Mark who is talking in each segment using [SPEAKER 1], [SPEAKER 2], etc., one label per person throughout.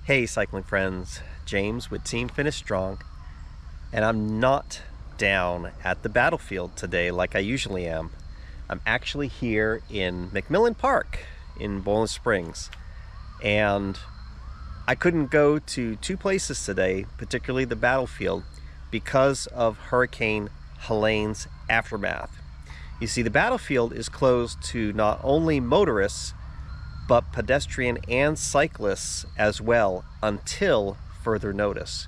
[SPEAKER 1] Hey cycling friends, James with Team Finish Strong, and I'm not down at the battlefield today like I usually am. I'm actually here in McMillan Park in Bowling Springs, and I couldn't go to two places today, particularly the battlefield, because of Hurricane Helene's aftermath. You see, the battlefield is closed to not only motorists but pedestrian and cyclists as well until further notice.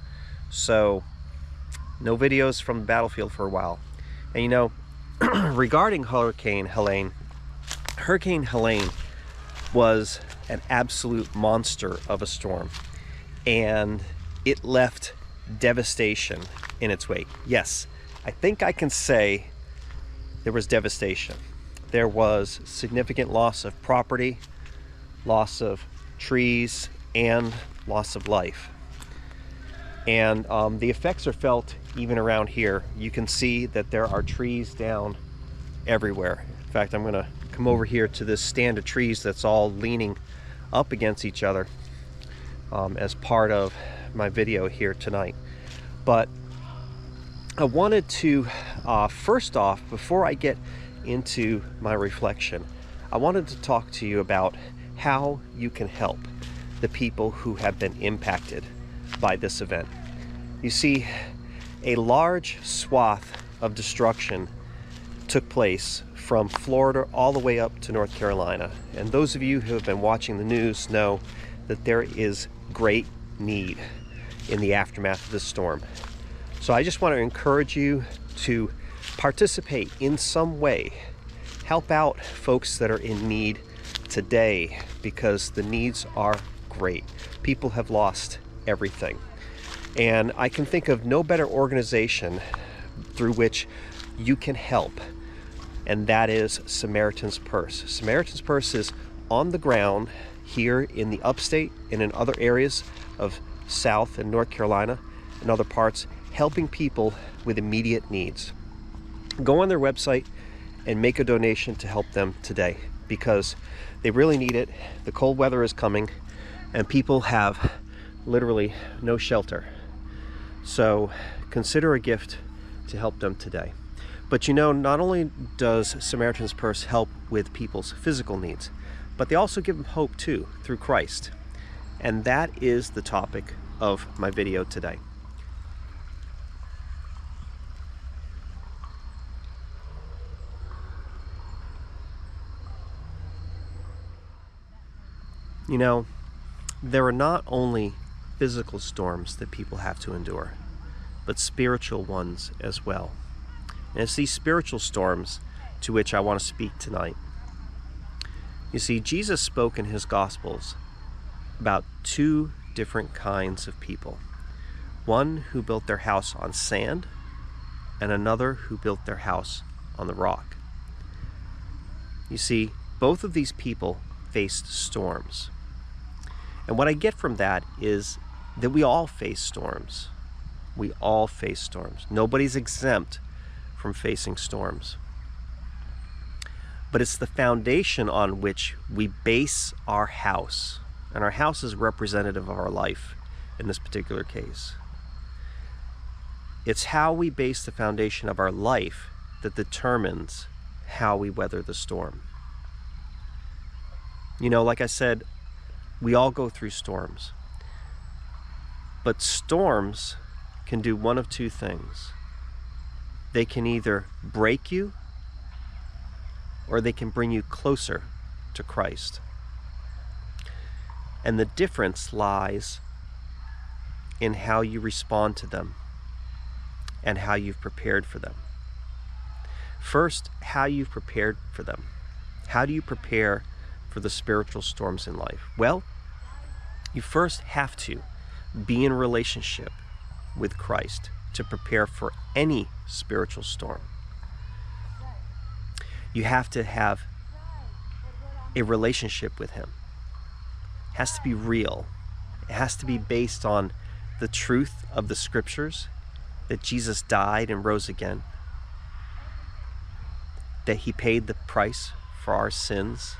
[SPEAKER 1] So no videos from the battlefield for a while. And you know, regarding Hurricane Helene was an absolute monster of a storm, and it left devastation in its wake. Yes, I think I can say there was devastation. There was significant loss of property, loss of trees, and loss of life. And the effects are felt even around here. You can see that there are trees down everywhere. In fact, I'm gonna come over here to this stand of trees that's all leaning up against each other as part of my video here tonight. But I wanted to, first off, before I get into my reflection, I wanted to talk to you about how you can help the people who have been impacted by this event. You see, a large swath of destruction took place from Florida all the way up to North Carolina. And those of you who have been watching the news know that there is great need in the aftermath of this storm. So I just want to encourage you to participate in some way. Help out folks that are in need today, because the needs are great. People have lost everything. And I can think of no better organization through which you can help, and that is Samaritan's Purse. Samaritan's Purse is on the ground here in the upstate and in other areas of South and North Carolina and other parts, helping people with immediate needs. Go on their website and make a donation to help them today, because they really need it. The cold weather is coming and people have literally no shelter. So consider a gift to help them today. But you know, not only does Samaritan's Purse help with people's physical needs, but they also give them hope too, through Christ. And that is the topic of my video today. You know, there are not only physical storms that people have to endure, but spiritual ones as well. And it's these spiritual storms to which I want to speak tonight. You see, Jesus spoke in his Gospels about two different kinds of people. One who built their house on sand, and another who built their house on the rock. You see, both of these people faced storms. And what I get from that is that we all face storms. We all face storms. Nobody's exempt from facing storms. But it's the foundation on which we base our house. And our house is representative of our life in this particular case. It's how we base the foundation of our life that determines how we weather the storm. You know, like I said, we all go through storms. But storms can do one of two things. They can either break you, or they can bring you closer to Christ. And the difference lies in how you respond to them and how you've prepared for them. First, how you've prepared for them. How do you prepare for the spiritual storms in life? Well, you first have to be in relationship with Christ to prepare for any spiritual storm. You have to have a relationship with him. It has to be real. It has to be based on the truth of the scriptures, that Jesus died and rose again, that he paid the price for our sins,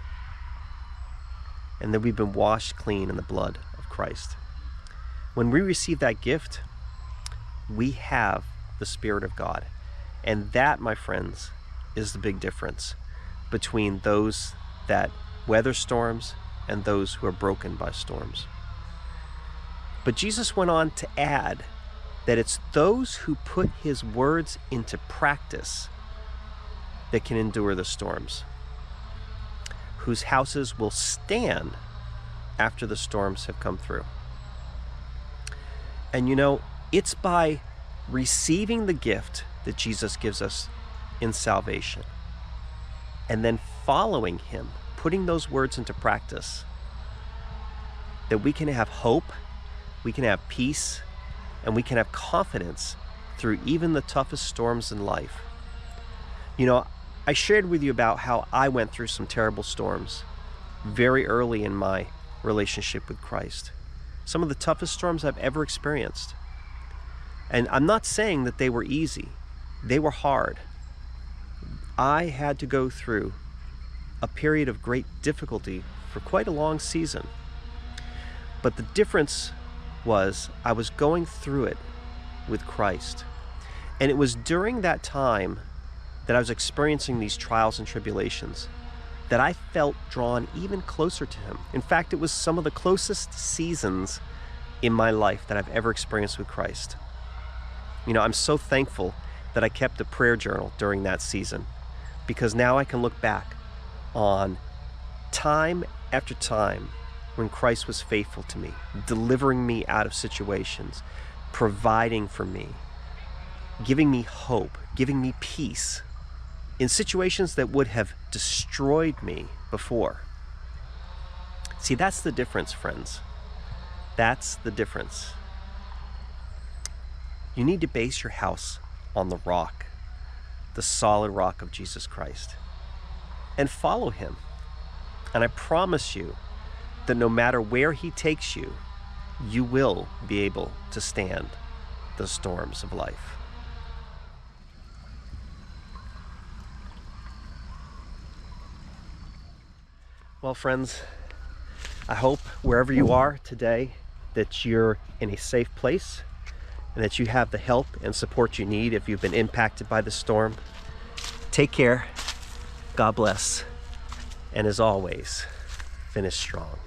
[SPEAKER 1] and that we've been washed clean in the blood of Christ. When we receive that gift, we have the Spirit of God. And that, my friends, is the big difference between those that weather storms and those who are broken by storms. But Jesus went on to add that it's those who put his words into practice that can endure the storms, whose houses will stand after the storms have come through. And you know, it's by receiving the gift that Jesus gives us in salvation and then following him, putting those words into practice, that we can have hope, we can have peace, and we can have confidence through even the toughest storms in life. You know, I shared with you about how I went through some terrible storms very early in my relationship with Christ. Some of the toughest storms I've ever experienced. And I'm not saying that they were easy. They were hard. I had to go through a period of great difficulty for quite a long season. But the difference was I was going through it with Christ. And it was during that time that I was experiencing these trials and tribulations that I felt drawn even closer to him. In fact, it was some of the closest seasons in my life that I've ever experienced with Christ. You know, I'm so thankful that I kept a prayer journal during that season, because now I can look back on time after time when Christ was faithful to me, delivering me out of situations, providing for me, giving me hope, giving me peace in situations that would have destroyed me before. See, that's the difference, friends. That's the difference. You need to base your house on the rock, the solid rock of Jesus Christ, and follow him. And I promise you that no matter where he takes you, you will be able to stand the storms of life. Well, friends, I hope wherever you are today that you're in a safe place and that you have the help and support you need if you've been impacted by the storm. Take care, God bless, and as always, finish strong.